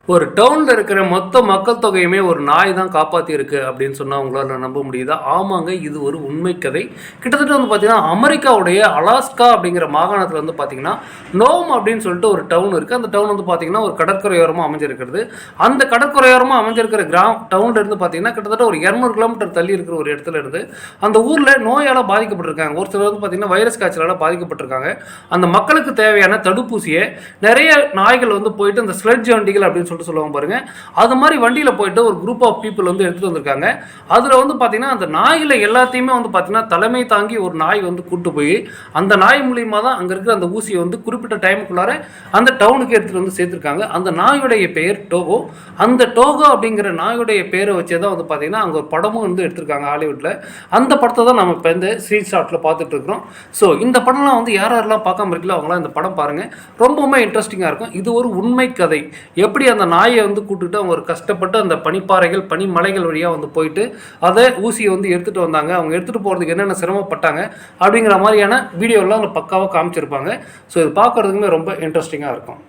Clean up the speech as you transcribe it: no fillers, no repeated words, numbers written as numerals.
ஒரு டவுன்ல இருக்கிற மொத்த மக்கள் தொகையுமே ஒரு நாய் தான் காப்பாத்தியிருக்கு அப்படின்னு சொன்னா உங்களால நம்ப முடியுதா? ஆமாங்க. இது ஒரு உண்மை கதை. கிட்டத்தட்ட வந்து பார்த்தீங்கன்னா, அமெரிக்காவுடைய அலாஸ்கா அப்படிங்கிற மாகாணத்தில வந்து பார்த்தீங்கன்னா, நோம் அப்படின்னு சொல்லிட்டு ஒரு டவுன் இருக்கு. அந்த டவுன் வந்து பார்த்தீங்கன்னா, ஒரு கடற்கரையோரமா அமைஞ்சிருக்கிறது. அந்த கடற்கரையோரமா அமைஞ்சிருக்கிற டவுன்ல இருந்து பார்த்தீங்கன்னா, கிட்டத்தட்ட ஒரு 200 கிலோமீட்டர் தள்ளி இருக்கிற ஒரு இடத்துல இருந்து, அந்த ஊர்ல நோயால பாதிக்கப்பட்டிருக்காங்க. ஒரு சிலர் வந்து பார்த்தீங்கன்னா, வைரஸ் காய்ச்சலால பாதிக்கப்பட்டிருக்காங்க. அந்த மக்களுக்கு தேவையான தடுப்பூசிய நெறைய நாய்கள் வந்து போயிட்டு இந்த ஸ்லெட்ஜ் வண்டிகள் அப்படின்னு சொல்லுவாங்க பாருங்க. அது மாதிரி வண்டியில போயிட்டு ஒரு குரூப் ஆஃப் பீப்புள் வந்து எடுத்துட்டு வந்திருக்காங்க. அதுல வந்து பாத்தீங்கன்னா அந்த நாய்களை எல்லாத்தையுமே வந்து பாத்தீங்கன்னா தலைமை தாங்கி ஒரு நாய் வந்து கூட்டு போய் அந்த நாய் மூலியமா தான் அங்க இருக்கிற அந்த ஊசியை வந்து குறிப்பிட்ட டைமுக்குள்ளார அந்த டவுனுக்கு எடுத்துட்டு வந்து சேர்த்திருக்காங்க. அந்த நாயுடைய பெயர் டோகோ. அந்த டோகோ அப்படிங்கிற நாயுடைய பேரை வச்சே தான் வந்து பாத்தீங்கன்னா அங்க ஒரு படமும் வந்து எடுத்திருக்காங்க ஹாலிவுட்ல. அந்த படத்தை தான் நம்ம இப்போ இந்த ஸ்க்ரீன்ஷாட்ல பார்த்துட்டு இருக்கிறோம். ஸோ இந்த படம்லாம் வந்து யாரெல்லாம் பார்க்காம இருக்கல அவங்களாம் இந்த படம் பாருங்க. ரொம்பவுமே இன்ட்ரெஸ்டிங்காக இருக்கும். இது ஒரு உண்மை கதை. எப்படி அந்த நாயை வந்து கூட்டுட்டு அவங்க ஒரு கஷ்டப்பட்டு அந்த பனிப்பாறைகள் பனிமலைகள் வழியாக வந்து போயிட்டு அதை ஊசியை வந்து எடுத்துகிட்டு வந்தாங்க. அவங்க எடுத்துகிட்டு போகிறதுக்கு என்னென்ன சிரமப்பட்டாங்க அப்படிங்கிற மாதிரியான வீடியோலாம் பக்காவாக காமிச்சிருப்பாங்க. ஸோ இது பார்க்குறதுக்குமே ரொம்ப இன்ட்ரெஸ்டிங்காக இருக்கும்.